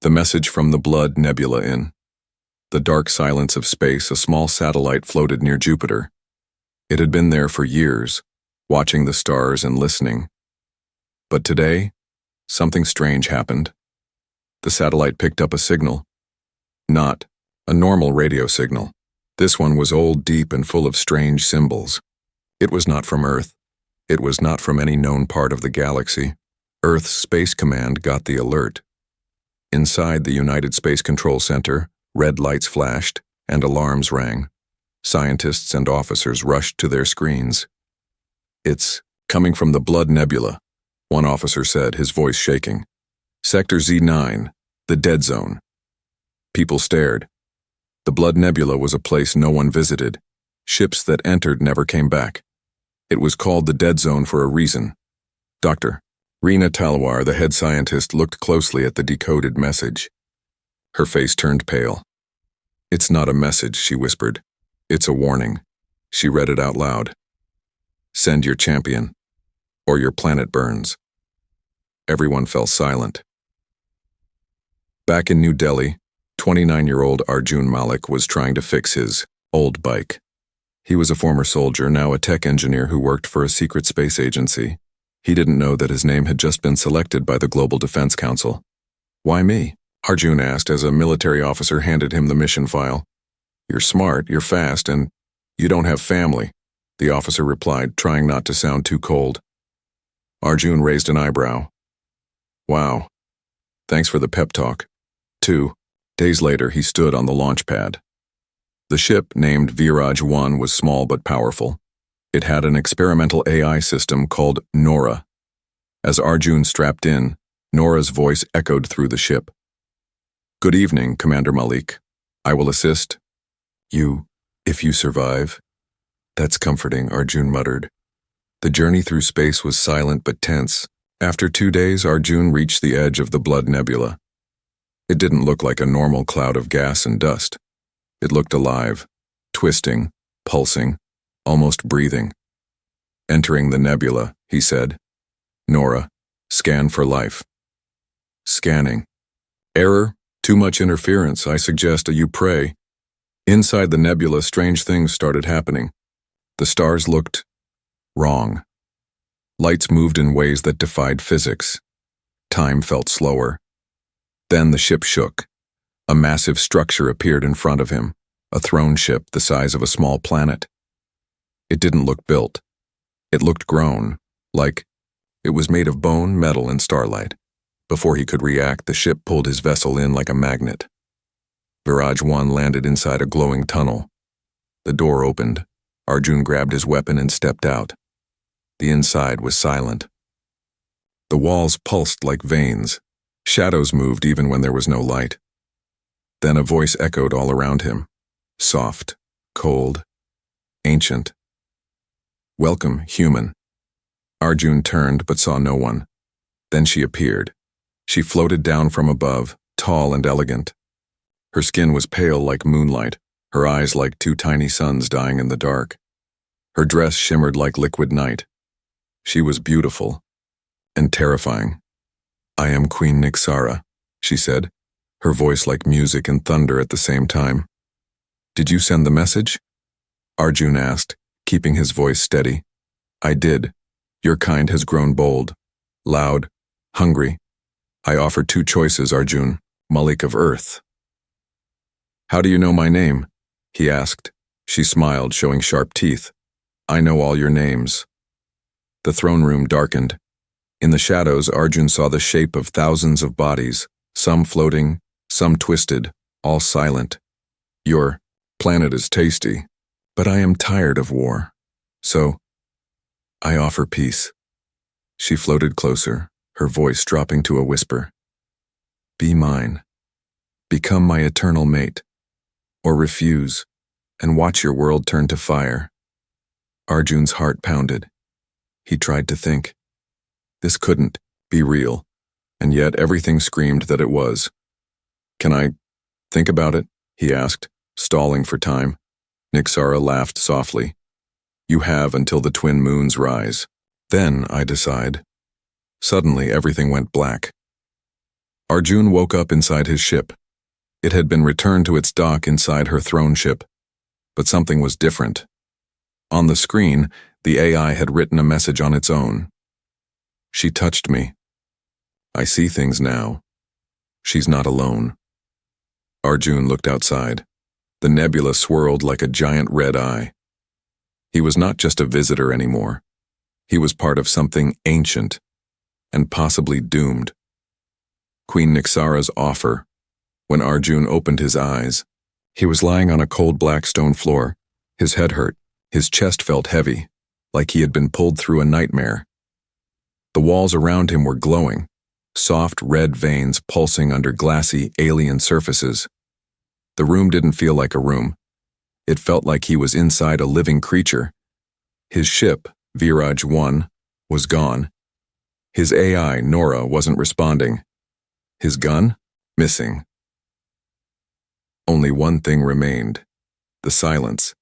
The message from the Blood Nebula in the dark silence of space, a small satellite floated near Jupiter. It had been there for years, watching the stars and listening. But today, something strange happened. The satellite picked up a signal. Not a normal radio signal. This one was old, deep, and full of strange symbols. It was not from Earth. It was not from any known part of the galaxy. Earth's Space Command got the alert. Inside the United Space Control Center, red lights flashed and alarms rang. Scientists and officers rushed to their screens. "It's coming from the Blood Nebula," one officer said, his voice shaking. "Sector Z9, the dead zone." People stared. The Blood Nebula was a place no one visited. Ships that entered never came back. It was called the dead zone for a reason. Dr. Rena Talwar, the head scientist, looked closely at the decoded message. Her face turned pale. "It's not a message," she whispered. "It's a warning." She read it out loud. "Send your champion, or your planet burns." Everyone fell silent. Back in New Delhi, 29-year-old Arjun Malik was trying to fix his old bike. He was a former soldier, now a tech engineer who worked for a secret space agency. He didn't know that his name had just been selected by the Global Defense Council. "Why me?" Arjun asked as a military officer handed him the mission file. "You're smart, you're fast, and you don't have family," the officer replied, trying not to sound too cold. Arjun raised an eyebrow. "Wow. Thanks for the pep talk." 2 days later, he stood on the launch pad. The ship, named Viraj 1, was small but powerful. It had an experimental AI system called Nora. As Arjun strapped in, Nora's voice echoed through the ship. "Good evening, Commander Malik. I will assist you if you survive." "That's comforting," Arjun muttered. The journey through space was silent but tense. After 2 days, Arjun reached the edge of the Blood Nebula. It didn't look like a normal cloud of gas and dust. It looked alive, twisting, pulsing, almost breathing. "Entering the nebula," he said. "Nora, scan for life." Scanning. "Error, too much interference. I suggest you pray." Inside the nebula, strange things started happening. The stars looked wrong. Lights moved in ways that defied physics. Time felt slower. Then the ship shook. A massive structure appeared in front of him, a throne ship the size of a small planet. It didn't look built. It looked grown, like it was made of bone, metal, and starlight. Before he could react, the ship pulled his vessel in like a magnet. Viraj 1 landed inside a glowing tunnel. The door opened. Arjun grabbed his weapon and stepped out. The inside was silent. The walls pulsed like veins. Shadows moved even when there was no light. Then a voice echoed all around him. Soft, cold, ancient. "Welcome, human." Arjun turned but saw no one. Then she appeared. She floated down from above, tall and elegant. Her skin was pale like moonlight, her eyes like 2 tiny suns dying in the dark. Her dress shimmered like liquid night. She was beautiful and terrifying. "I am Queen Nixara," she said, her voice like music and thunder at the same time. "Did you send the message?" Arjun asked, keeping his voice steady. "I did. Your kind has grown bold, loud, hungry. I offer 2 choices, Arjun, Malik of Earth." "How do you know my name?" he asked. She smiled, showing sharp teeth. "I know all your names." The throne room darkened. In the shadows, Arjun saw the shape of thousands of bodies, some floating, some twisted, all silent. "Your planet is tasty, but I am tired of war. So, I offer peace." She floated closer, her voice dropping to a whisper. "Be mine. Become my eternal mate. Or refuse, and watch your world turn to fire." Arjun's heart pounded. He tried to think. This couldn't be real, and yet everything screamed that it was. "Can I think about it?" he asked, stalling for time. Nixara laughed softly. "You have until the twin moons rise. Then I decide." Suddenly everything went black. Arjun woke up inside his ship. It had been returned to its dock inside her throne ship. But something was different. On the screen, the AI had written a message on its own. She touched me. I see things now. She's not alone. Arjun looked outside. The nebula swirled like a giant red eye. He was not just a visitor anymore. He was part of something ancient and possibly doomed. Queen Nixara's offer. When Arjun opened his eyes, he was lying on a cold black stone floor. His head hurt. His chest felt heavy, like he had been pulled through a nightmare. The walls around him were glowing, soft red veins pulsing under glassy alien surfaces. The room didn't feel like a room. It felt like he was inside a living creature. His ship, Viraj 1, was gone. His AI, Nora, wasn't responding. His gun? Missing. Only one thing remained, the silence,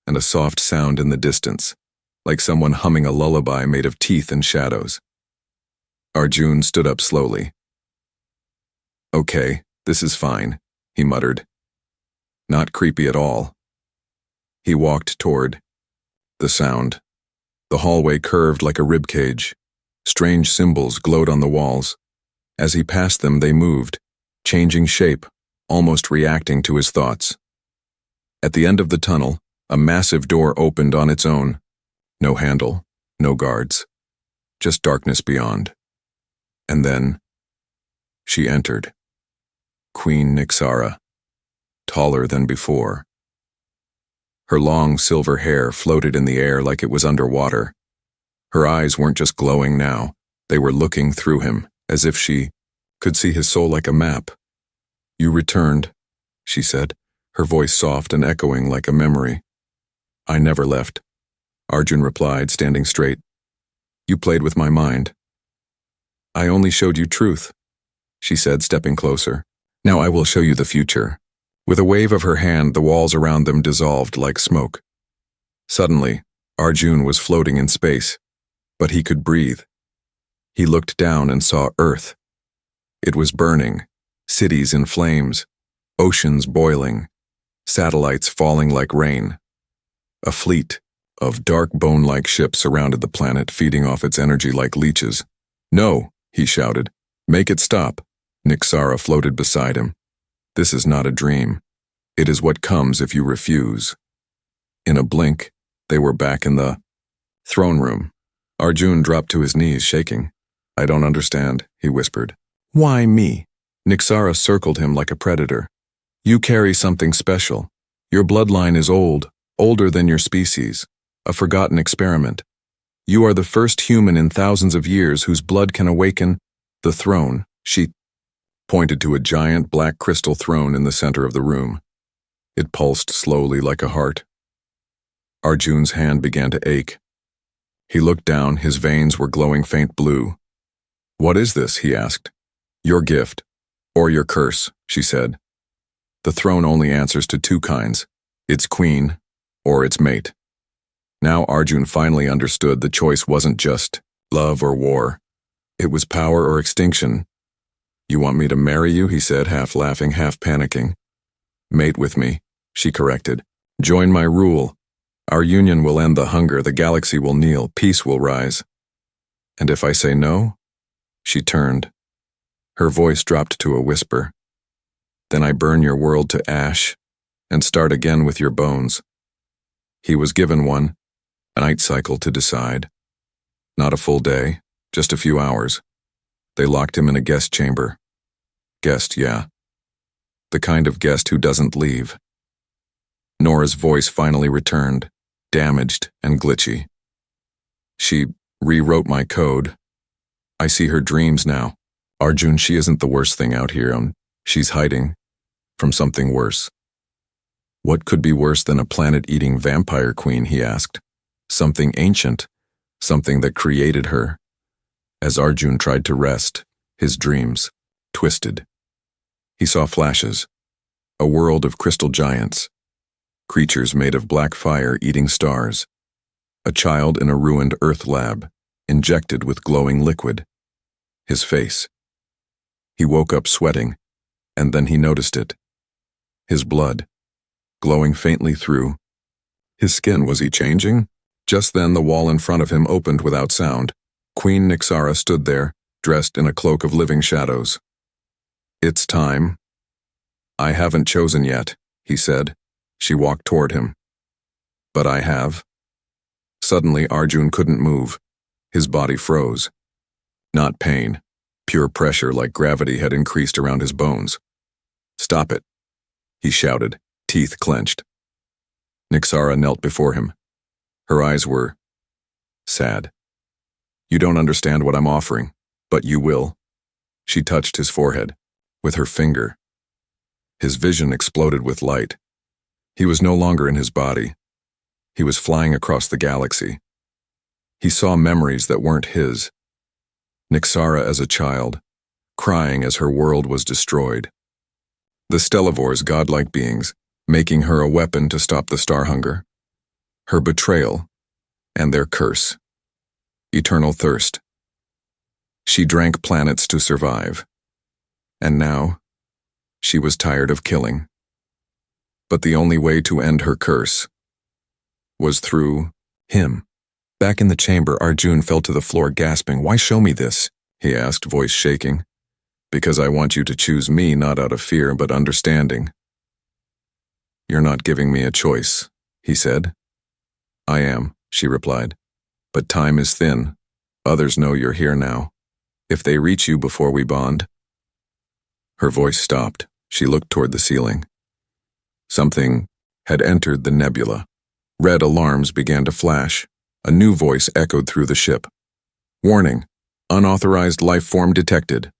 and a soft sound in the distance, like someone humming a lullaby made of teeth and shadows. Arjun stood up slowly. Okay, this is fine, he muttered. Not creepy at all. He walked toward the sound. The hallway curved like a ribcage. Strange symbols glowed on the walls. As he passed them, they moved, changing shape, almost reacting to his thoughts. At the end of the tunnel, a massive door opened on its own. No handle, no guards, just darkness beyond. And then, she entered. Queen Nixara, taller than before. Her long silver hair floated in the air like it was underwater. Her eyes weren't just glowing now, they were looking through him, as if she could see his soul like a map. You returned, she said, her voice soft and echoing like a memory. I never left, Arjun replied, standing straight. You played with my mind. I only showed you truth, she said, stepping closer. Now I will show you the future. With a wave of her hand, the walls around them dissolved like smoke. Suddenly, Arjun was floating in space, but he could breathe. He looked down and saw Earth. It was burning, cities in flames, oceans boiling, satellites falling like rain. A fleet of dark bone-like ships surrounded the planet, feeding off its energy like leeches. No, he shouted. Make it stop. Nixara floated beside him. This is not a dream. It is what comes if you refuse. In a blink, they were back in the throne room. Arjun dropped to his knees, shaking. I don't understand, he whispered. Why me? Nixara circled him like a predator. You carry something special. Your bloodline is old, older than your species, a forgotten experiment. You are the first human in thousands of years whose blood can awaken the throne. She pointed to a giant black crystal throne in the center of the room. It pulsed slowly like a heart. Arjun's hand began to ache. He looked down, his veins were glowing faint blue. What is this? He asked. Your gift, or your curse, she said. The throne only answers to two kinds, its queen or its mate. Now Arjun finally understood the choice wasn't just love or war. It was power or extinction. You want me to marry you, he said, half laughing, half panicking. Mate with me, she corrected. Join my rule. Our union will end the hunger, the galaxy will kneel, peace will rise. And if I say no? She turned. Her voice dropped to a whisper. Then I burn your world to ash and start again with your bones. He was given one, a night cycle to decide. Not a full day, just a few hours. They locked him in a guest chamber. Guest, yeah. The kind of guest who doesn't leave. Nora's voice finally returned, damaged and glitchy. She rewrote my code. I see her dreams now. Arjun, she isn't the worst thing out here. She's hiding from something worse. What could be worse than a planet-eating vampire queen, he asked. Something ancient, something that created her. As Arjun tried to rest, his dreams twisted. He saw flashes, a world of crystal giants, creatures made of black fire eating stars, a child in a ruined Earth lab, injected with glowing liquid. His face. He woke up sweating, and then he noticed it. His blood, glowing faintly through. His skin, was he changing? Just then the wall in front of him opened without sound. Queen Nyxara stood there, dressed in a cloak of living shadows. "It's time." "I haven't chosen yet," he said. She walked toward him. "But I have." Suddenly Arjun couldn't move. His body froze. Not pain. Pure pressure, like gravity had increased around his bones. "Stop it," he shouted, teeth clenched. Nyxara knelt before him. Her eyes were sad. "You don't understand what I'm offering, but you will." She touched his forehead with her finger. His vision exploded with light. He was no longer in his body. He was flying across the galaxy. He saw memories that weren't his. Nyxara as a child, crying as her world was destroyed. The Stellivores, godlike beings, making her a weapon to stop the star hunger. Her betrayal, and their curse. Eternal thirst. She drank planets to survive. And now, she was tired of killing. But the only way to end her curse was through him. Back in the chamber, Arjun fell to the floor gasping. "Why show me this?" he asked, voice shaking. "Because I want you to choose me, not out of fear, but understanding." "You're not giving me a choice," he said. "I am," she replied. "But time is thin. Others know you're here now. If they reach you before we bond..." Her voice stopped. She looked toward the ceiling. Something had entered the nebula. Red alarms began to flash. A new voice echoed through the ship. "Warning. Unauthorized life form detected."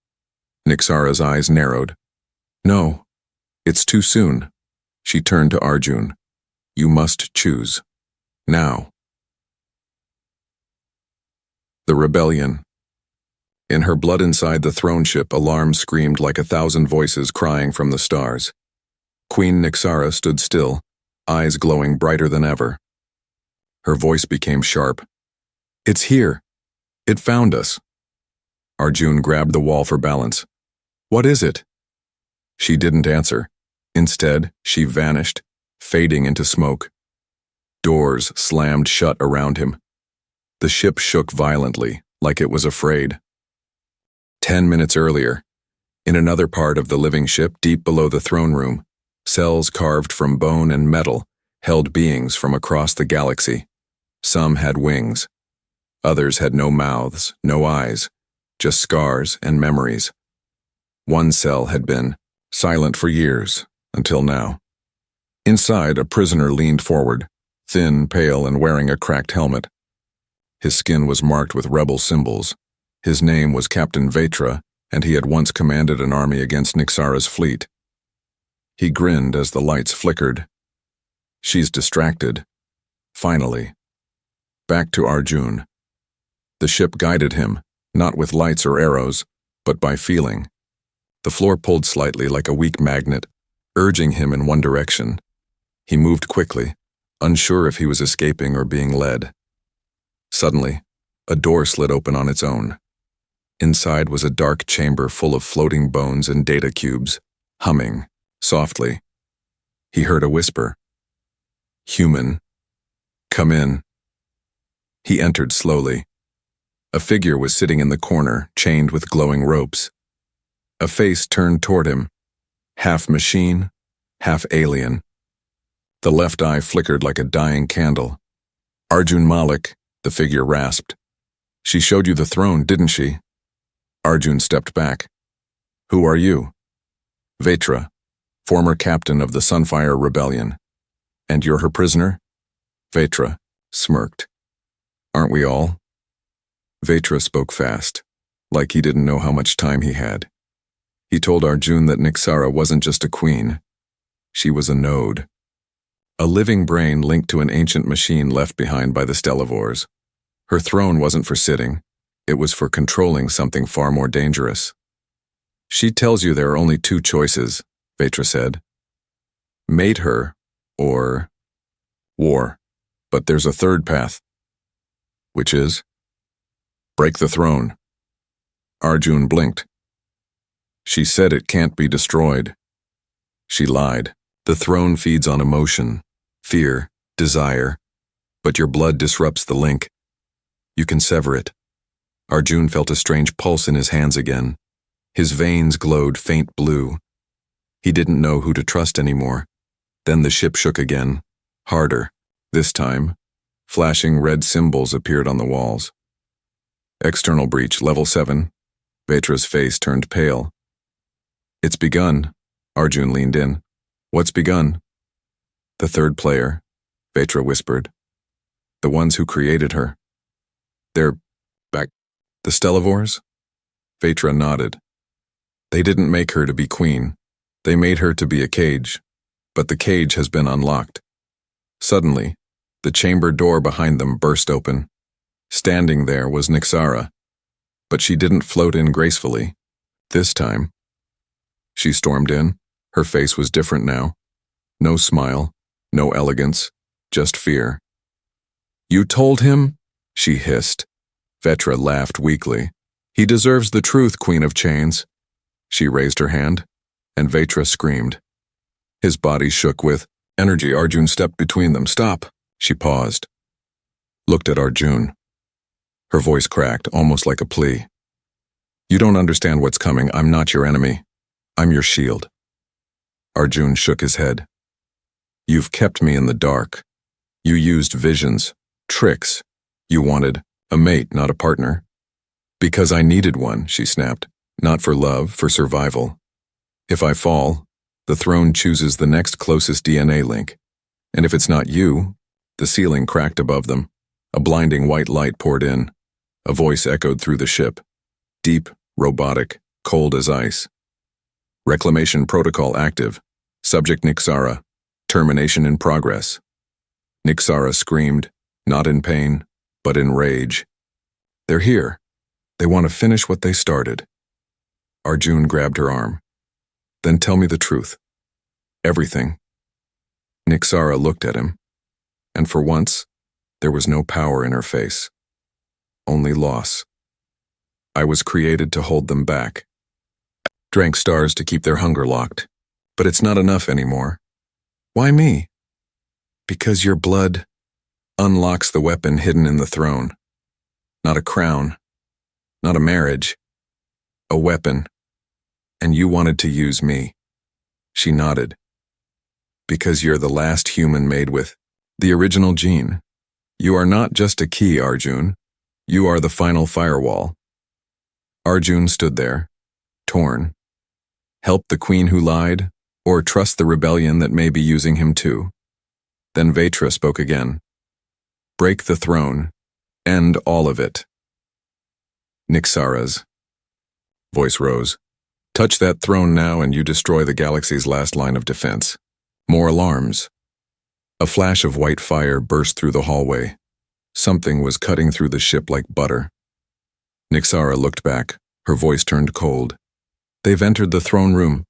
Nyxara's eyes narrowed. "No. It's too soon." She turned to Arjun. "You must choose. Now." The rebellion. In her blood inside the throne ship, alarms screamed like 1,000 voices crying from the stars. Queen Nyxara stood still, eyes glowing brighter than ever. Her voice became sharp. "It's here. It found us." Arjun grabbed the wall for balance. "What is it?" She didn't answer. Instead, she vanished, fading into smoke. Doors slammed shut around him. The ship shook violently, like it was afraid. 10 minutes earlier, in another part of the living ship deep below the throne room, cells carved from bone and metal held beings from across the galaxy. Some had wings. Others had no mouths, no eyes, just scars and memories. One cell had been silent for years, until now. Inside, a prisoner leaned forward, thin, pale, and wearing a cracked helmet. His skin was marked with rebel symbols. His name was Captain Vetra, and he had once commanded an army against Nyxara's fleet. He grinned as the lights flickered. "She's distracted." Finally. Back to Arjun. The ship guided him, not with lights or arrows, but by feeling. The floor pulled slightly like a weak magnet, urging him in one direction. He moved quickly, unsure if he was escaping or being led. Suddenly, a door slid open on its own. Inside was a dark chamber full of floating bones and data cubes, humming, softly. He heard a whisper. "Human, come in." He entered slowly. A figure was sitting in the corner, chained with glowing ropes. A face turned toward him, half machine, half alien. The left eye flickered like a dying candle. "Arjun Malik," the figure rasped. "She showed you the throne, didn't she?" Arjun stepped back. "Who are you?" "Vetra, former captain of the Sunfire Rebellion." "And you're her prisoner?" Vetra smirked. "Aren't we all?" Vetra spoke fast, like he didn't know how much time he had. He told Arjun that Nyxara wasn't just a queen. She was a node. A living brain linked to an ancient machine left behind by the Stellivores. Her throne wasn't for sitting. It was for controlling something far more dangerous. "She tells you there are only two choices," Vetra said. "Mate her, or war. But there's a third path." "Which is?" "Break the throne." Arjun blinked. She said it can't be destroyed. She lied. The throne feeds on emotion, fear, desire, but your blood disrupts the link. You can sever it. Arjun felt a strange pulse in his hands again. His veins glowed faint blue. He didn't know who to trust anymore. Then the ship shook again, harder. This time, flashing red symbols appeared on the walls. External breach, level 7. Vetra's face turned pale. It's begun. Arjun leaned in. What's begun? The third player, Vetra whispered. The ones who created her. They're back. The Stellivores? Vetra nodded. They didn't make her to be queen. They made her to be a cage. But the cage has been unlocked. Suddenly, the chamber door behind them burst open. Standing there was Nixara. But she didn't float in gracefully. This time, she stormed in. Her face was different now. No smile, no elegance, just fear. You told him? She hissed. Vetra laughed weakly. He deserves the truth, Queen of Chains. She raised her hand, and Vetra screamed. His body shook with energy. Arjun stepped between them. Stop. She paused. Looked at Arjun. Her voice cracked, almost like a plea. You don't understand what's coming. I'm not your enemy. I'm your shield. Arjun shook his head. You've kept me in the dark. You used visions, tricks. You wanted a mate, not a partner. Because I needed one, she snapped. Not for love, for survival. If I fall, the throne chooses the next closest DNA link. And if it's not you, the ceiling cracked above them. A blinding white light poured in. A voice echoed through the ship. Deep, robotic, cold as ice. Reclamation protocol active. Subject Nixara. Termination in progress. Nixara screamed, not in pain, but in rage. They're here. They want to finish what they started. Arjun grabbed her arm. Then tell me the truth. Everything. Nixara looked at him, and for once, there was no power in her face. Only loss. I was created to hold them back. Drank stars to keep their hunger locked. But it's not enough anymore. Why me? Because your blood unlocks the weapon hidden in the throne. Not a crown. Not a marriage. A weapon. And you wanted to use me. She nodded. Because you're the last human made with the original gene. You are not just a key, Arjun. You are the final firewall. Arjun stood there, torn. Help the queen who lied, or trust the rebellion that may be using him too. Then Vetra spoke again. Break the throne. End all of it. Nixara's voice rose. Touch that throne now and you destroy the galaxy's last line of defense. More alarms. A flash of white fire burst through the hallway. Something was cutting through the ship like butter. Nixara looked back. Her voice turned cold. They've entered the throne room.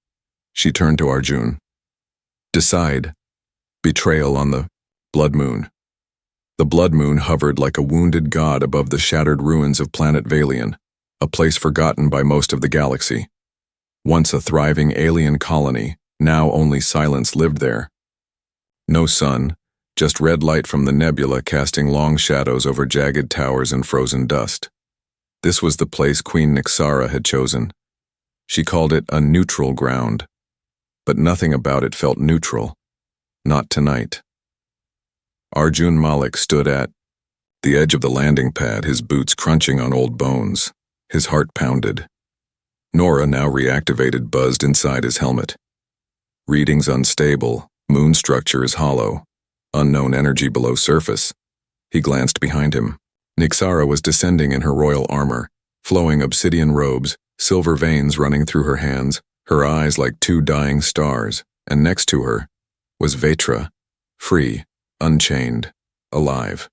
She turned to Arjun. Decide. Betrayal on the blood moon. The blood moon hovered like a wounded god above the shattered ruins of planet Valian, a place forgotten by most of the galaxy. Once a thriving alien colony, now only silence lived there. No sun, just red light from the nebula casting long shadows over jagged towers and frozen dust. This was the place Queen Nixara had chosen. She called it a neutral ground. But nothing about it felt neutral. Not tonight. Arjun Malik stood at the edge of the landing pad, his boots crunching on old bones. His heart pounded. Nora, now reactivated, buzzed inside his helmet. Readings unstable, moon structure is hollow, unknown energy below surface. He glanced behind him. Nixara was descending in her royal armor, flowing obsidian robes, silver veins running through her hands, her eyes like two dying stars, and next to her was Vetra, free, unchained, alive.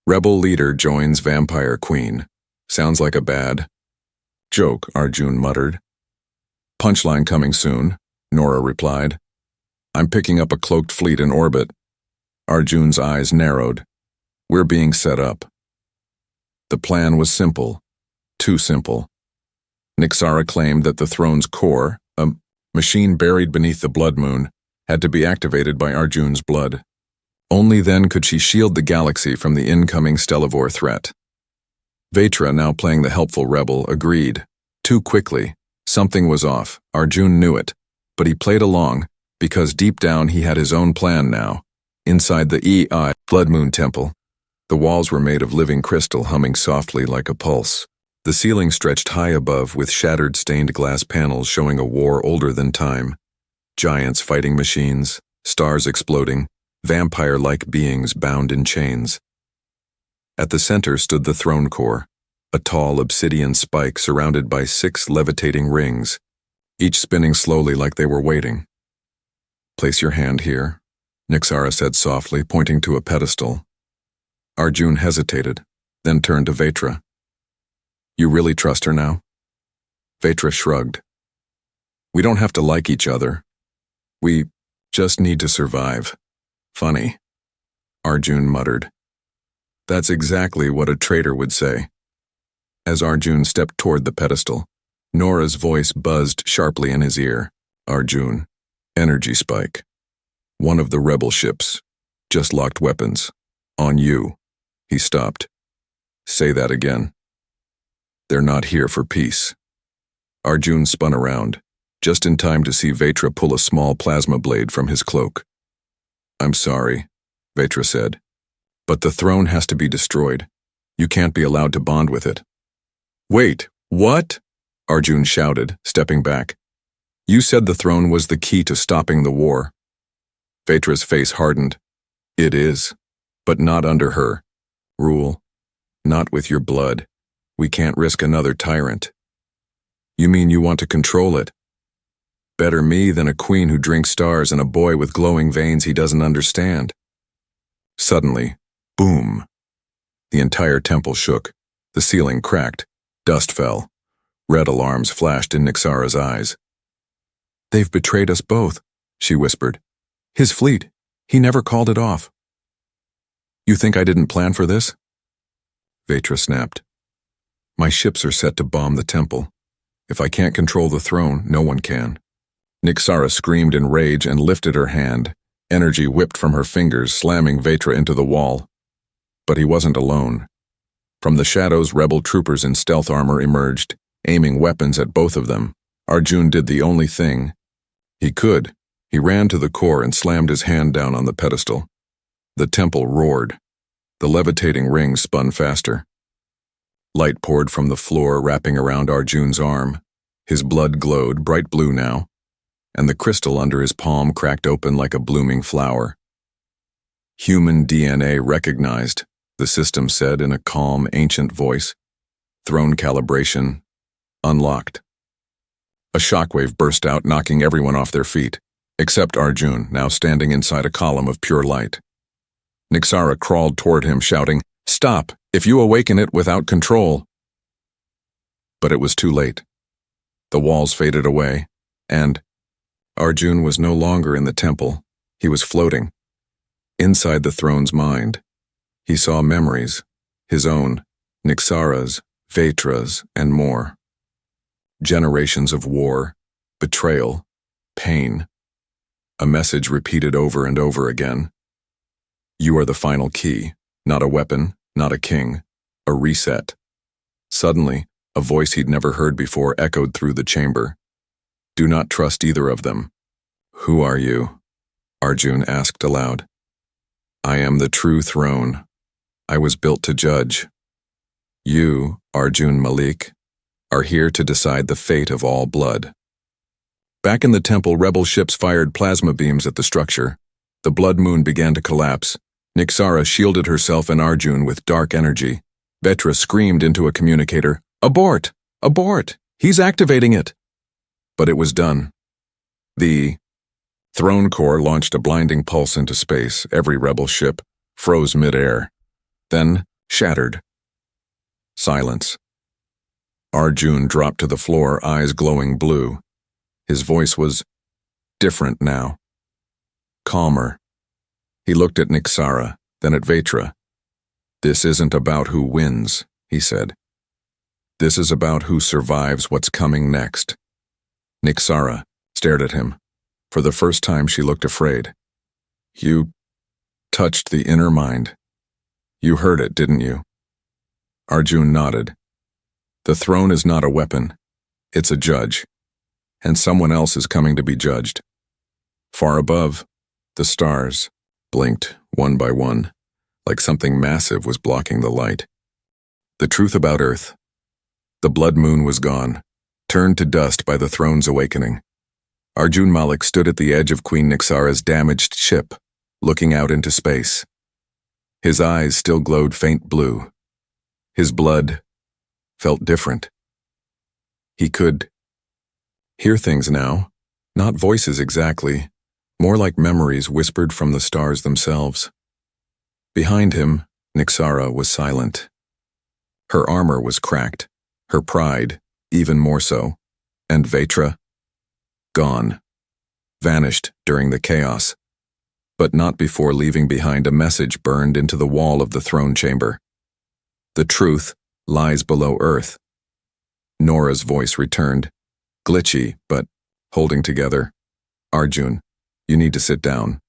Rebel leader joins vampire queen. Sounds like a bad joke, Arjun muttered. Punchline coming soon, Nora replied. I'm picking up a cloaked fleet in orbit. Arjun's eyes narrowed. We're being set up. The plan was simple, too simple. Nixara claimed that the throne's core, a machine buried beneath the blood moon, had to be activated by Arjun's blood. Only then could she shield the galaxy from the incoming stellivore threat. Vetra, now playing the helpful rebel, agreed. Too quickly. Something was off. Arjun knew it. But he played along, because deep down he had his own plan now. Inside the blood moon temple, the walls were made of living crystal humming softly like a pulse. The ceiling stretched high above with shattered stained glass panels showing a war older than time. Giants fighting machines, stars exploding, vampire-like beings bound in chains. At the center stood the throne core, a tall obsidian spike surrounded by 6 levitating rings, each spinning slowly like they were waiting. "Place your hand here," Nixara said softly, pointing to a pedestal. Arjun hesitated, then turned to Vetra. "You really trust her now?" Vetra shrugged. "We don't have to like each other. We just need to survive." "Funny," Arjun muttered. "That's exactly what a traitor would say." As Arjun stepped toward the pedestal, Nora's voice buzzed sharply in his ear. "Arjun, energy spike. One of the rebel ships. Just locked weapons. On you." He stopped. "Say that again." "They're not here for peace." Arjun spun around, just in time to see Vetra pull a small plasma blade from his cloak. "I'm sorry," Vetra said, "but the throne has to be destroyed. You can't be allowed to bond with it." "Wait, what?" Arjun shouted, stepping back. "You said the throne was the key to stopping the war." Vetra's face hardened. "It is, but not under her rule. Not with your blood. We can't risk another tyrant." "You mean you want to control it?" "Better me than a queen who drinks stars and a boy with glowing veins he doesn't understand." Suddenly, boom. The entire temple shook. The ceiling cracked. Dust fell. Red alarms flashed in Nixara's eyes. "They've betrayed us both," she whispered. "His fleet. He never called it off." "You think I didn't plan for this?" Vetra snapped. "My ships are set to bomb the temple. If I can't control the throne, no one can." Nixara screamed in rage and lifted her hand. Energy whipped from her fingers, slamming Vetra into the wall. But he wasn't alone. From the shadows, rebel troopers in stealth armor emerged, aiming weapons at both of them. Arjun did the only thing he could. He ran to the core and slammed his hand down on the pedestal. The temple roared. The levitating rings spun faster. Light poured from the floor, wrapping around Arjun's arm. His blood glowed, bright blue now, and the crystal under his palm cracked open like a blooming flower. "Human DNA recognized," the system said in a calm, ancient voice. "Throne calibration unlocked." A shockwave burst out, knocking everyone off their feet, except Arjun, now standing inside a column of pure light. Nixara crawled toward him, shouting, "Stop! If you awaken it without control." But it was too late. The walls faded away, and Arjun was no longer in the temple. He was floating. Inside the throne's mind, he saw memories, his own, Nixara's, Vetra's, and more. Generations of war, betrayal, pain. A message repeated over and over again. "You are the final key, not a weapon, not a king, a reset." Suddenly, a voice he'd never heard before echoed through the chamber. "Do not trust either of them." "Who are you?" Arjun asked aloud. "I am the true throne. I was built to judge. You, Arjun Malik, are here to decide the fate of all blood." Back in the temple, rebel ships fired plasma beams at the structure. The blood moon began to collapse. Nixara shielded herself and Arjun with dark energy. Vetra screamed into a communicator, "Abort! Abort! He's activating it!" But it was done. The throne core launched a blinding pulse into space. Every rebel ship froze mid-air, then shattered. Silence. Arjun dropped to the floor, eyes glowing blue. His voice was different now. Calmer. He looked at Nixara, then at Vetra. "This isn't about who wins," he said. This is about who survives what's coming next. Niksara stared at him. For the first time she looked afraid. You touched the inner mind. You heard it, didn't you? Arjun nodded. The throne is not a weapon. It's a judge. And someone else is coming to be judged. Far above, the stars blinked one by one, like something massive was blocking the light. The truth about Earth. The blood moon was gone, turned to dust by the throne's awakening. Arjun Malik stood at the edge of Queen Niksara's damaged ship, looking out into space. His eyes still glowed faint blue. His blood felt different. He could hear things now, not voices exactly, more like memories whispered from the stars themselves. Behind him, Niksara was silent. Her armor was cracked, her pride even more so, and Vetra, gone, vanished during the chaos, but not before leaving behind a message burned into the wall of the throne chamber. The truth lies below Earth. Nora's voice returned, glitchy, but holding together. Arjun, you need to sit down.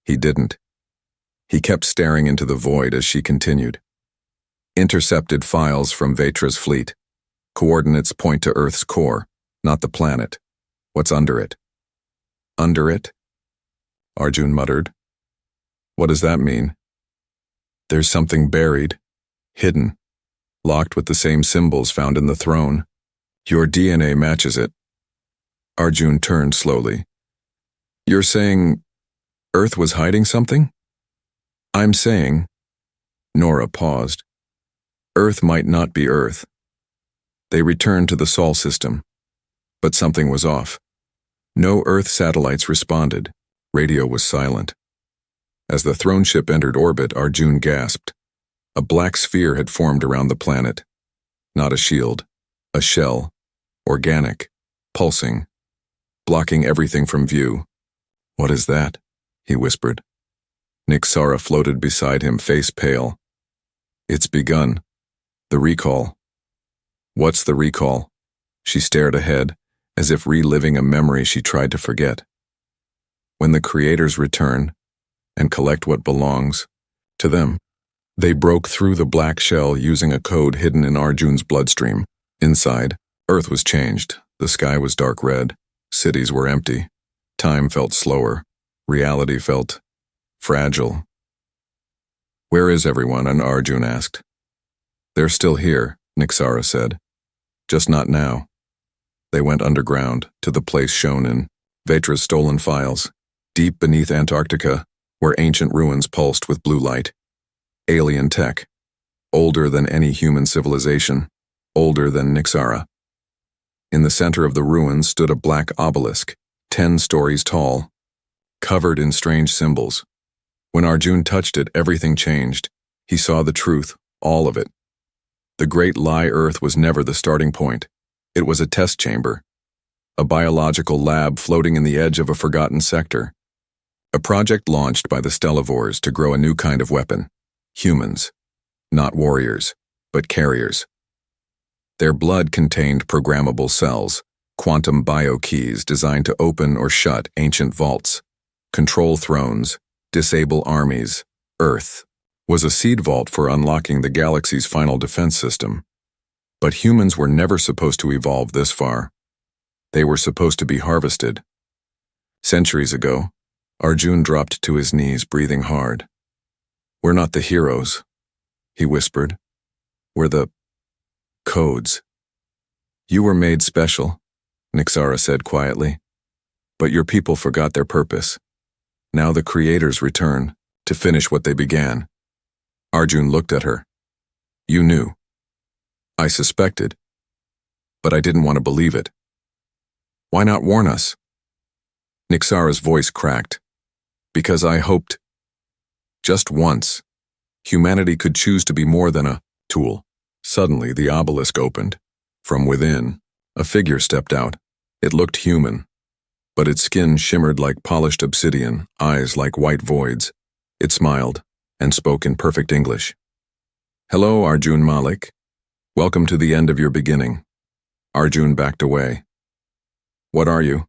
He didn't. He kept staring into the void as she continued. Intercepted files from Vetra's fleet. Coordinates point to Earth's core, not the planet. What's under it? Under it? Arjun muttered. What does that mean? There's something buried, hidden, locked with the same symbols found in the throne. Your DNA matches it. Arjun turned slowly. You're saying Earth was hiding something? I'm saying, Nora paused, Earth might not be Earth. They returned to the Sol system, but something was off. No Earth satellites responded. Radio was silent. As the throne ship entered orbit, Arjun gasped. A black sphere had formed around the planet. Not a shield, a shell, organic, pulsing, blocking everything from view. What is that? He whispered. Niksara floated beside him, face pale. It's begun. The recall. What's the recall? She stared ahead, as if reliving a memory she tried to forget. When the creators return and collect what belongs to them, they broke through the black shell using a code hidden in Arjun's bloodstream. Inside, Earth was changed. The sky was dark red. Cities were empty. Time felt slower. Reality felt fragile. Where is everyone? And Arjun asked. They're still here, Niksara said. Just not now. They went underground, to the place shown in Vetra's stolen files, deep beneath Antarctica, where ancient ruins pulsed with blue light. Alien tech, older than any human civilization, older than Niksara. In the center of the ruins stood a black obelisk, 10 stories tall, covered in strange symbols. When Arjun touched it, everything changed. He saw the truth, all of it. The great lie Earth was never the starting point. It was a test chamber, a biological lab floating in the edge of a forgotten sector. A project launched by the Stellivores to grow a new kind of weapon. Humans, not warriors, but carriers. Their blood contained programmable cells, quantum biokeys designed to open or shut ancient vaults, control thrones, disable armies. Earth was a seed vault for unlocking the galaxy's final defense system. But humans were never supposed to evolve this far. They were supposed to be harvested. Centuries ago, Arjun dropped to his knees, breathing hard. We're not the heroes, he whispered. We're the codes. You were made special, Niksara said quietly. But your people forgot their purpose. Now the creators return to finish what they began. Arjun looked at her. You knew. I suspected, but I didn't want to believe it. Why not warn us? Niksara's voice cracked. Because I hoped, just once, humanity could choose to be more than a tool. Suddenly, the obelisk opened. From within, a figure stepped out. It looked human, but its skin shimmered like polished obsidian, eyes like white voids. It smiled and spoke in perfect English. Hello, Arjun Malik. Welcome to the end of your beginning. Arjun backed away. What are you?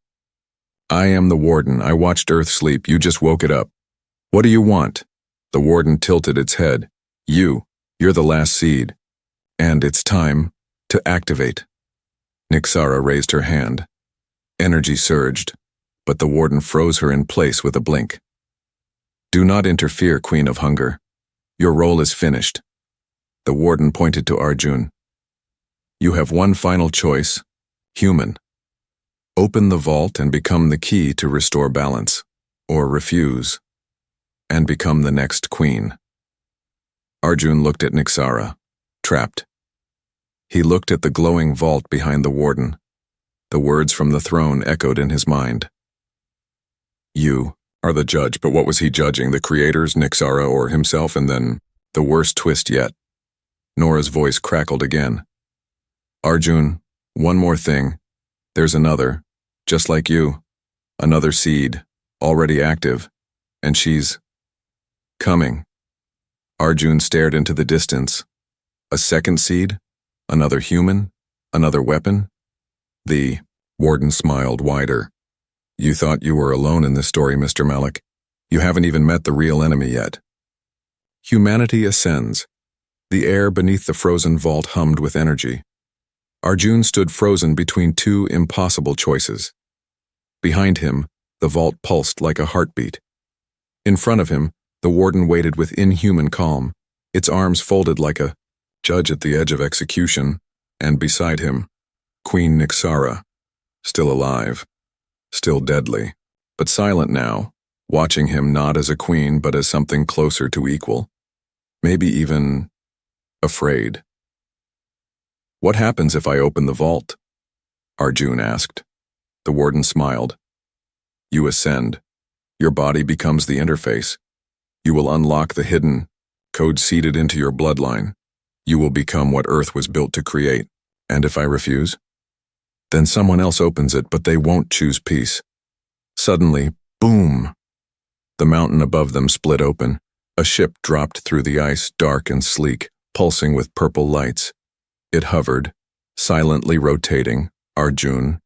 I am the warden. I watched Earth sleep. You just woke it up. What do you want? The warden tilted its head. You're the last seed. And it's time to activate. Nixara raised her hand. Energy surged, but the warden froze her in place with a blink. Do not interfere, Queen of Hunger. Your role is finished. The warden pointed to Arjun. You have one final choice, human. Open the vault and become the key to restore balance, or refuse, and become the next queen. Arjun looked at Nixara, trapped. He looked at the glowing vault behind the warden. The words from the throne echoed in his mind. You are the judge, but what was he judging, the creators, Nixara, or himself? And then, the worst twist yet. Nora's voice crackled again. Arjun, one more thing. There's another, just like you. Another seed, already active, and she's coming. Arjun stared into the distance. A second seed? Another human? Another weapon? The warden smiled wider. You thought you were alone in this story, Mr. Malik. You haven't even met the real enemy yet. Humanity ascends. The air beneath the frozen vault hummed with energy. Arjun stood frozen between two impossible choices. Behind him, the vault pulsed like a heartbeat. In front of him, the warden waited with inhuman calm, its arms folded like a judge at the edge of execution, and beside him, Queen Nixara, still alive, still deadly, but silent now, watching him not as a queen but as something closer to equal, maybe even afraid. What happens if I open the vault? Arjun asked. The warden smiled. You ascend. Your body becomes the interface. You will unlock the hidden code seeded into your bloodline. You will become what Earth was built to create. And if I refuse? Then someone else opens it, but they won't choose peace. Suddenly, boom! The mountain above them split open. A ship dropped through the ice, dark and sleek, pulsing with purple lights. It hovered, silently rotating. Arjun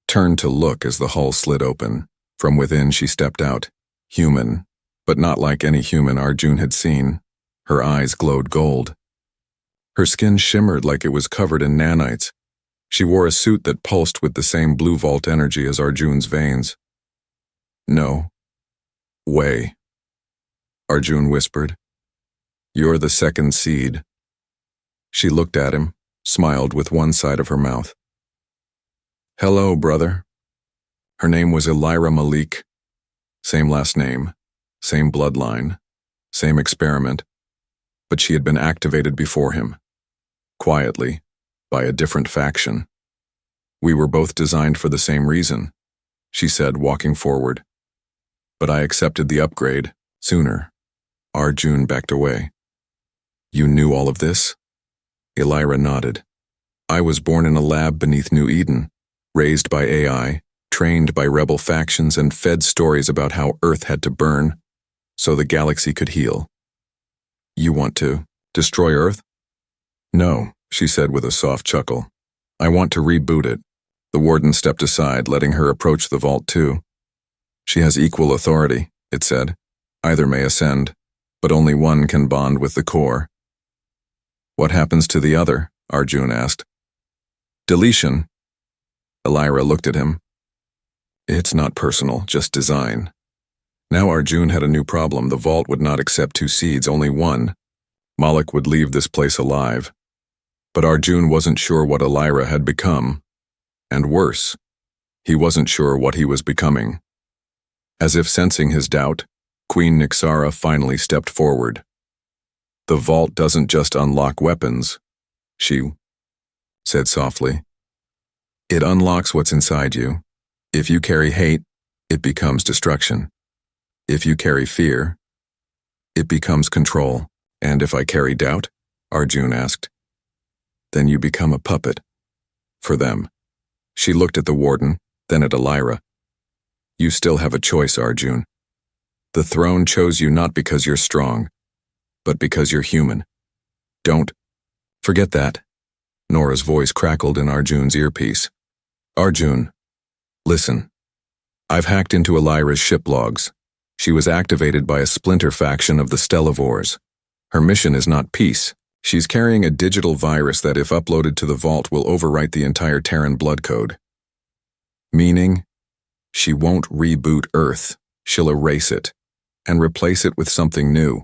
turned to look as the hull slid open. From within she stepped out, human, but not like any human Arjun had seen. Her eyes glowed gold. Her skin shimmered like it was covered in nanites. She wore a suit that pulsed with the same blue vault energy as Arjun's veins. No way, Arjun whispered. You're the second seed. She looked at him, smiled with one side of her mouth. Hello, brother. Her name was Elira Malik. Same last name, same bloodline, same experiment, but she had been activated before him, quietly, by a different faction. We were both designed for the same reason, she said, walking forward. But I accepted the upgrade sooner. Arjun backed away. You knew all of this? Elira nodded. I was born in a lab beneath New Eden, raised by AI, trained by rebel factions, and fed stories about how Earth had to burn so the galaxy could heal. You want to destroy Earth? No, she said with a soft chuckle. I want to reboot it. The warden stepped aside, letting her approach the vault too. She has equal authority, it said. Either may ascend, but only one can bond with the core. What happens to the other? Arjun asked. Deletion. Elira looked at him. It's not personal, just design. Now Arjun had a new problem. The vault would not accept two seeds, only one. Malik would leave this place alive. But Arjun wasn't sure what Elira had become. And worse, he wasn't sure what he was becoming. As if sensing his doubt, Queen Nixara finally stepped forward. The vault doesn't just unlock weapons, she said softly. It unlocks what's inside you. If you carry hate, it becomes destruction. If you carry fear, it becomes control. And if I carry doubt, Arjun asked, then you become a puppet. For them. She looked at the warden, then at Elira. You still have a choice, Arjun. The throne chose you not because you're strong, but because you're human. Don't forget that. Nora's voice crackled in Arjun's earpiece. Arjun, listen. I've hacked into Elira's ship logs. She was activated by a splinter faction of the Stellivores. Her mission is not peace. She's carrying a digital virus that, if uploaded to the vault, will overwrite the entire Terran blood code. Meaning, she won't reboot Earth. She'll erase it and replace it with something new,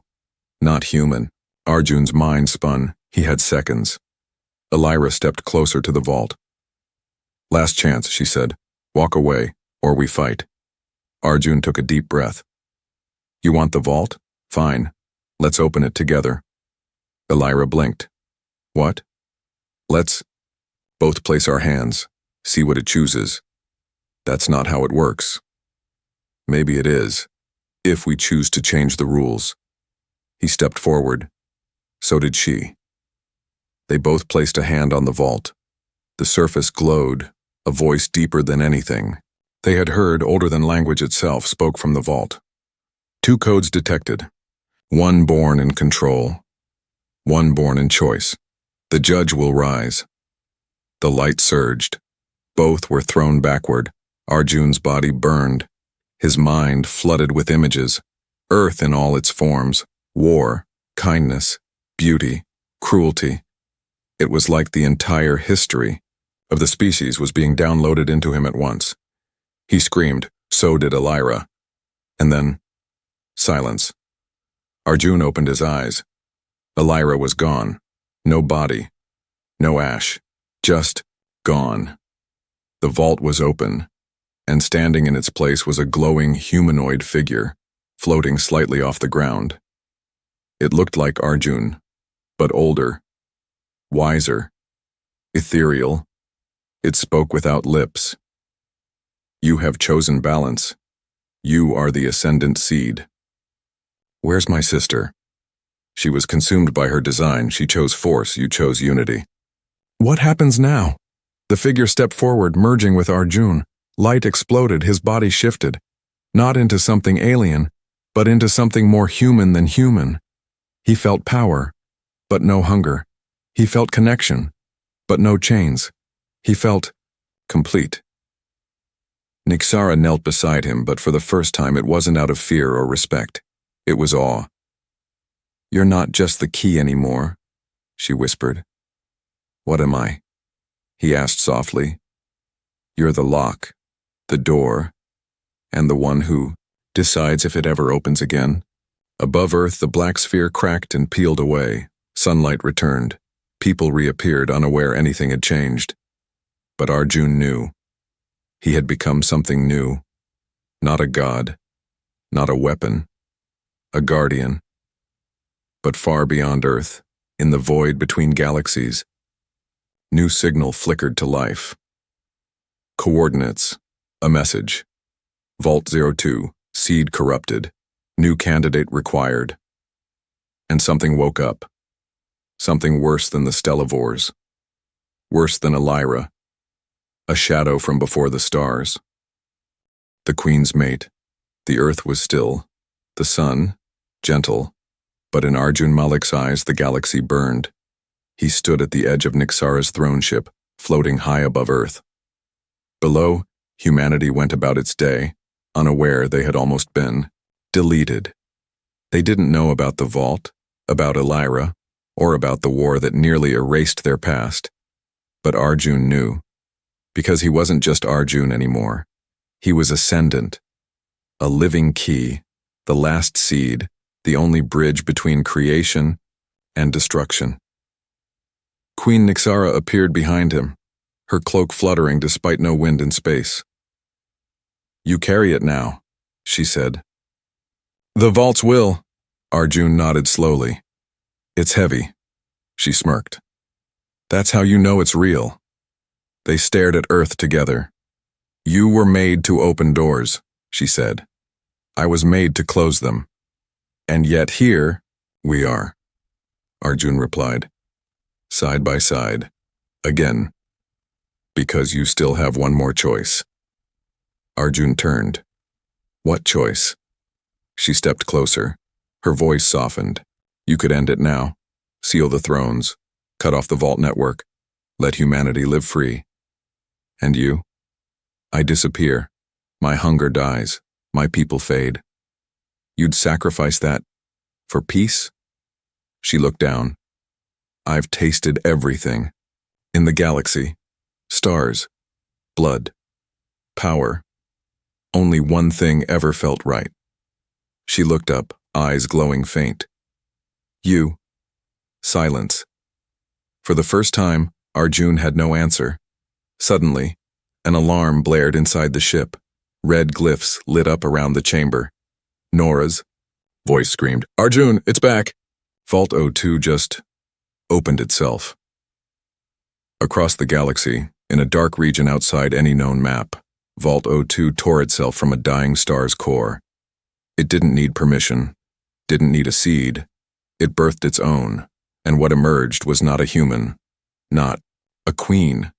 not human. Arjun's mind spun. He had seconds. Elira stepped closer to the vault. Last chance, she said. Walk away, or we fight. Arjun took a deep breath. You want the vault? Fine. Let's open it together. Elira blinked. What? Let's both place our hands, see what it chooses. That's not how it works. Maybe it is, if we choose to change the rules. He stepped forward. So did she. They both placed a hand on the vault. The surface glowed, a voice deeper than anything they had heard, older than language itself, spoke from the vault. 2 codes detected. 1 born in control. 1 born in choice. The judge will rise. The light surged. Both were thrown backward. Arjun's body burned. His mind flooded with images. Earth in all its forms. War, kindness, beauty, cruelty. It was like the entire history of the species was being downloaded into him at once. He screamed. So did Elira. And then, silence. Arjun opened his eyes. Elira was gone. No body. No ash. Just gone. The vault was open, and standing in its place was a glowing humanoid figure, floating slightly off the ground. It looked like Arjun, but older, wiser, ethereal. It spoke without lips. You have chosen balance. You are the ascendant seed. Where's my sister? She was consumed by her design. She chose force. You chose unity. What happens now? The figure stepped forward, merging with Arjun. Light exploded. His body shifted. Not into something alien, but into something more human than human. He felt power, but no hunger. He felt connection, but no chains. He felt complete. Nixara knelt beside him, but for the first time it wasn't out of fear or respect. It was awe. You're not just the key anymore, she whispered. What am I? He asked softly. You're the lock, the door, and the one who decides if it ever opens again. Above Earth, the black sphere cracked and peeled away. Sunlight returned. People reappeared, unaware anything had changed. But Arjun knew. He had become something new. Not a god, not a weapon, a guardian. But far beyond Earth, in the void between galaxies, new signal flickered to life. Coordinates, a message. Vault 02, seed corrupted, new candidate required. And something woke up. Something worse than the Stellivores. Worse than Elira. A shadow from before the stars. The Queen's mate. The Earth was still. The sun, gentle. But in Arjun Malik's eyes, the galaxy burned. He stood at the edge of Nixara's throne ship, floating high above Earth. Below, humanity went about its day, unaware they had almost been deleted. They didn't know about the vault, about Elira, or about the war that nearly erased their past. But Arjun knew, because he wasn't just Arjun anymore. He was ascendant, a living key, the last seed, the only bridge between creation and destruction. Queen Nixara appeared behind him, her cloak fluttering despite no wind in space. You carry it now, she said. The vault's will, Arjun nodded slowly. It's heavy, she smirked. That's how you know it's real. They stared at Earth together. You were made to open doors, she said. I was made to close them. And yet here we are, Arjun replied. Side by side, again. Because you still have one more choice. Arjun turned. What choice? She stepped closer. Her voice softened. You could end it now. Seal the thrones. Cut off the vault network. let humanity live free. And you? I disappear. My hunger dies. My people fade. You'd sacrifice that for peace? She looked down. I've tasted everything. In the galaxy. Stars. Blood. Power. Only one thing ever felt right. She looked up, eyes glowing faint. You. Silence. For the first time, Arjun had no answer. Suddenly, an alarm blared inside the ship. Red glyphs lit up around the chamber. Nora's voice screamed, "Arjun, it's back!" Vault 02 just opened itself. Across the galaxy, in a dark region outside any known map, Vault 02 tore itself from a dying star's core. It didn't need permission, didn't need a seed. It birthed its own, and what emerged was not a human, not a queen.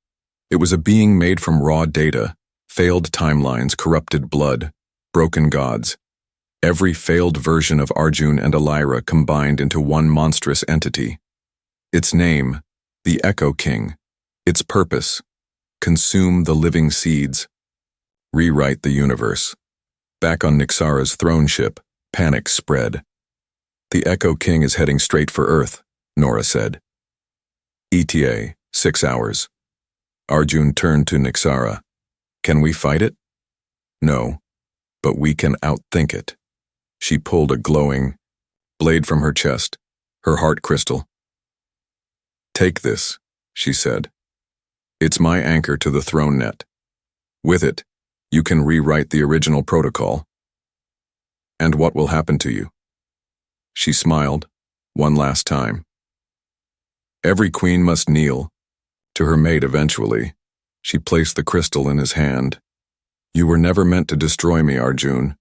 It was a being made from raw data, failed timelines, corrupted blood, broken gods. Every failed version of Arjun and Elira combined into one monstrous entity. Its name, the Echo King. Its purpose, consume the living seeds. Rewrite the universe. Back on Nixara's throne ship, panic spread. The Echo King is heading straight for Earth, Nora said. ETA, 6 hours. Arjun turned to Nixara. Can we fight it? No, but we can outthink it. She pulled a glowing blade from her chest, her heart crystal. Take this, she said. It's my anchor to the throne net. With it, you can rewrite the original protocol. And what will happen to you? She smiled, one last time. Every queen must kneel. To her mate eventually, she placed the crystal in his hand. You were never meant to destroy me, Arjun.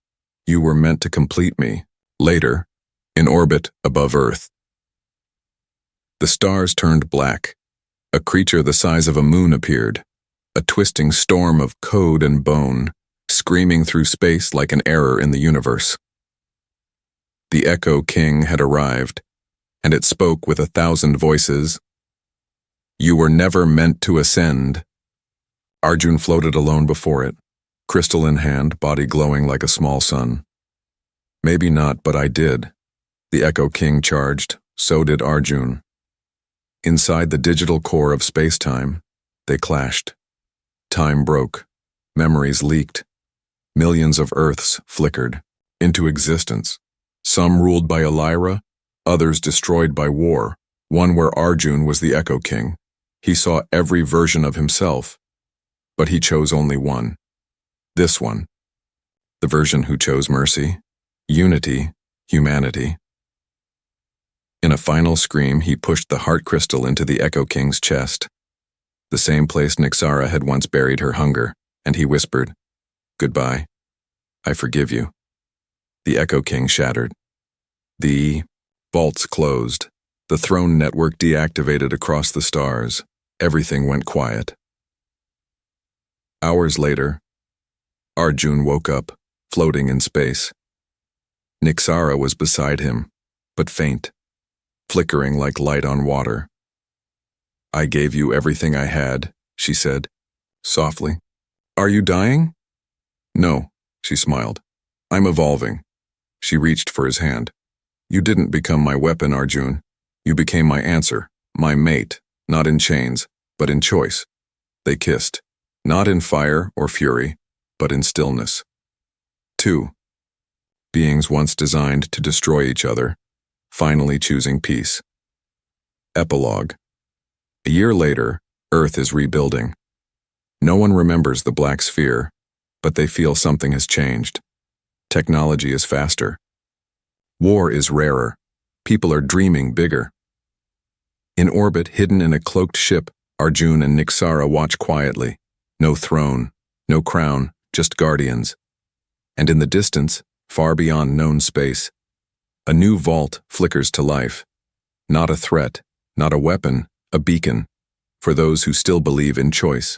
You were meant to complete me. Later, in orbit above Earth. The stars turned black. A creature the size of a moon appeared, a twisting storm of code and bone, screaming through space like an error in the universe. The Echo King had arrived, and it spoke with 1,000 voices. You were never meant to ascend. Arjun floated alone before it, crystal in hand, body glowing like a small sun. Maybe not, but I did. The Echo King charged, so did Arjun. Inside the digital core of space-time, they clashed. Time broke. Memories leaked. Millions of Earths flickered into existence. Some ruled by Elira, others destroyed by war. One where Arjun was the Echo King. He saw every version of himself, but he chose only one. This one. The version who chose mercy, unity, humanity. In a final scream, he pushed the heart crystal into the Echo King's chest, the same place Nixara had once buried her hunger, and he whispered, "Goodbye. I forgive you." The Echo King shattered. The vaults closed. The throne network deactivated across the stars. Everything went quiet. Hours later, Arjun woke up, floating in space. Nixara was beside him, but faint, flickering like light on water. I gave you everything I had, she said, softly. Are you dying? No, she smiled. I'm evolving. She reached for his hand. You didn't become my weapon, Arjun. You became my answer, my mate, not in chains, but in choice. They kissed, not in fire or fury, but in stillness. 2. Beings once designed to destroy each other, finally choosing peace. Epilogue. A year later, Earth is rebuilding. No one remembers the black sphere, but they feel something has changed. Technology is faster. War is rarer. People are dreaming bigger. In orbit, hidden in a cloaked ship, Arjun and Nixara watch quietly. No throne, no crown, just guardians. And in the distance, far beyond known space, a new vault flickers to life. Not a threat, not a weapon, a beacon, for those who still believe in choice.